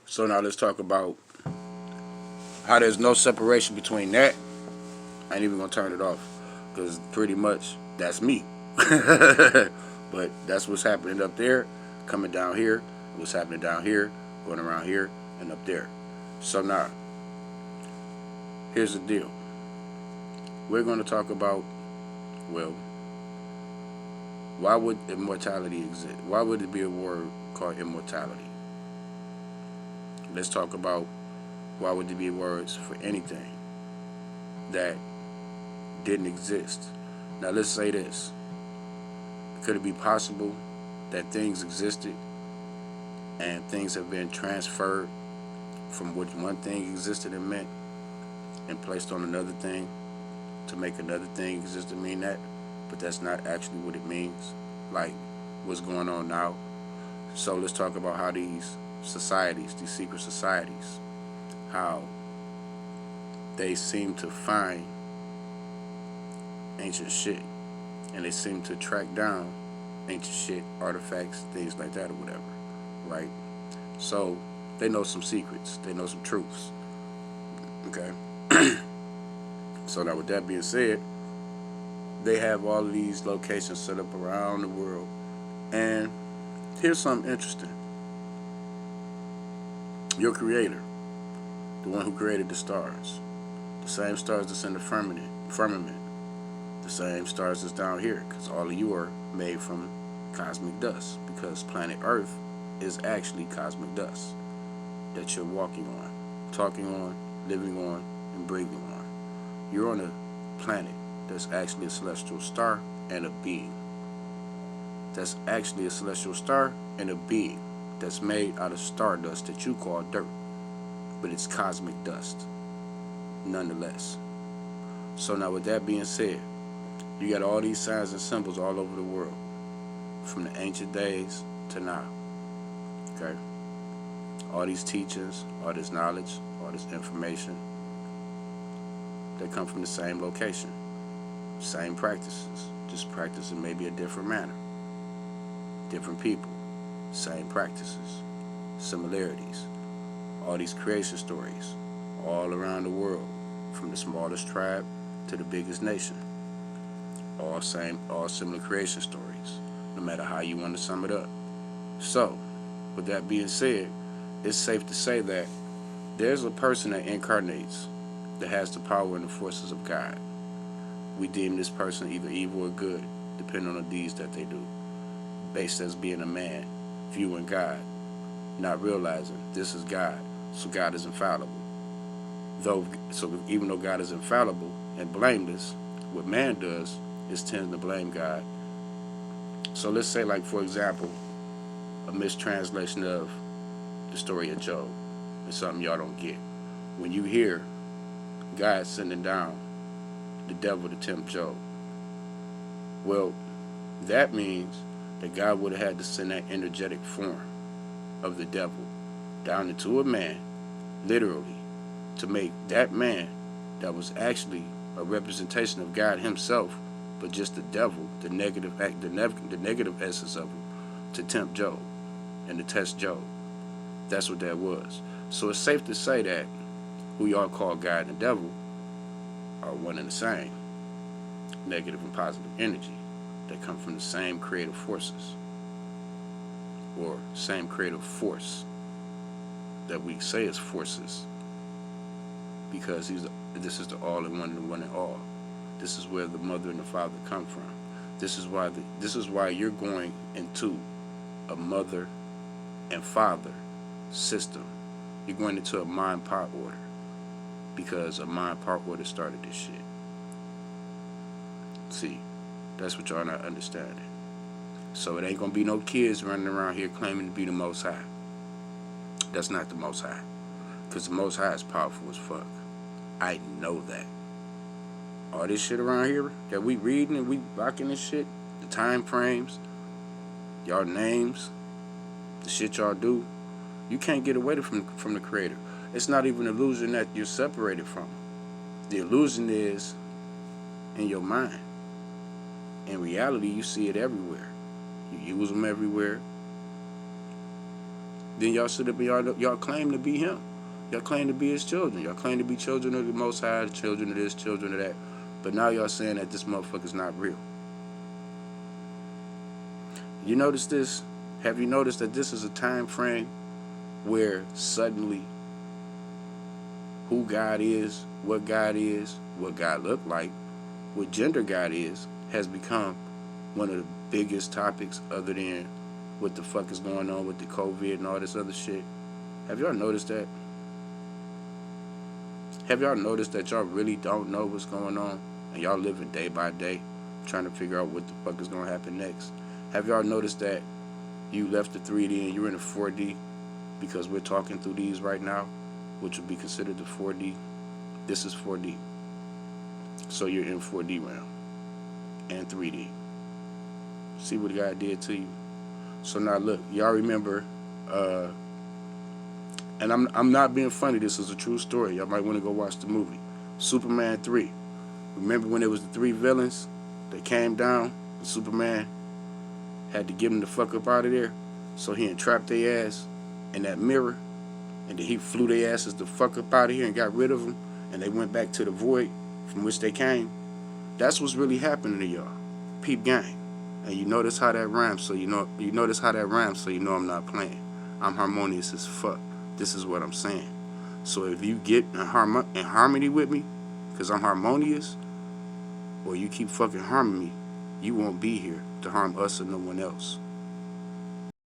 So now let's talk about how there's no separation between that. I ain't even gonna turn it off because pretty much that's me. But that's what's happening up there, coming down here. What's happening down here, going around here, and up there. So now, here's the deal. We're going to talk about, well, why would immortality exist? Why would it be a word called immortality? Let's talk about why would there be words for anything that didn't exist. Now let's say this. Could it be possible that things existed and things have been transferred from what one thing existed and meant and placed on another thing to make another thing exist and mean that, but that's not actually what it means, like what's going on now. So let's talk about how these societies, these secret societies, how they seem to find ancient shit and they seem to track down ancient shit, artifacts, things like that or whatever, right? So they know some secrets, they know some truths, okay? So now with that being said, they have all of these locations set up around the world. And here's something interesting. Your creator, the one who created the stars, the same stars that's in the firmament, the same stars that's down here, because all of you are made from cosmic dust, because planet Earth is actually cosmic dust that you're walking on, talking on, living on, and breathing on. You're on a planet that's actually a celestial star and a being. That's actually a celestial star and a being that's made out of stardust that you call dirt, but it's cosmic dust nonetheless. So now with that being said, you got all these signs and symbols all over the world, from the ancient days to now. Okay? All these teachings, all this knowledge, all this information, they come from the same location, same practices, just practicing maybe a different manner. Different people, same practices, similarities. All these creation stories, all around the world, from the smallest tribe to the biggest nation. All similar creation stories, no matter how you want to sum it up. So, with that being said, it's safe to say that there's a person that incarnates that has the power and the forces of God. We deem this person either evil or good, depending on the deeds that they do, based as being a man, viewing God, not realizing this is God, so God is infallible. So even though God is infallible and blameless, what man does is tend to blame God. So let's say, like, for example, a mistranslation of the story of Job is something y'all don't get. When you hear God sending down the devil to tempt Job, well, that means that God would have had to send that energetic form of the devil down into a man, literally, to make that man that was actually a representation of God himself, but just the devil, the negative essence of him, to tempt Job and to test Job. That's what that was. So it's safe to say that who y'all call God and the devil are one and the same. Negative and positive energy that come from the same creative forces, or same creative force that we say is forces, because this is the all in one and the one in all. This is where the mother and the father come from. This is why you're going into a mother and father system. You're going into a mind part order, because a mind part order started this shit. See, that's what y'all not understanding. So it ain't gonna be no kids running around here claiming to be the Most High. That's not the Most High, because the Most High is powerful as fuck. I know that. All this shit around here that we reading and we rocking this shit, the time frames, y'all names, the shit y'all do, you can't get away from the Creator. It's not even an illusion that you're separated from. The illusion is in your mind. In reality, you see it everywhere. You use them everywhere. then y'all should have been, y'all claim to be him. Y'all claim to be his children. Y'all claim to be children of the Most High, children of this, children of that. But now y'all saying that this motherfucker's not real. You notice this? Have you noticed that this is a time frame where suddenly who God is, what God looked like, what gender God is, has become one of the biggest topics other than what the fuck is going on with the COVID and all this other shit? Have y'all noticed that? Have y'all noticed that y'all really don't know what's going on and y'all living day by day trying to figure out what the fuck is going to happen next? Have y'all noticed that you left the 3D and you're in a 4D because we're talking through these right now, which would be considered the 4D? This is 4D. So you're in 4D realm and 3D. See what God did to you? So now look, y'all remember, and I'm not being funny, this is a true story. Y'all might want to go watch the movie. Superman 3. Remember when it was the 3 villains that came down? Superman had to get them the fuck up out of there. So he entrapped their ass in that mirror. And then he flew their asses the fuck up out of here and got rid of them. And they went back to the void from which they came. That's what's really happening to y'all. Peep gang. And you notice how that rhymes, so you notice how that rhymes, so you know I'm not playing. I'm harmonious as fuck. This is what I'm saying. So if you get in harmony with me, because I'm harmonious, or you keep fucking harming me, you won't be here to harm us or no one else.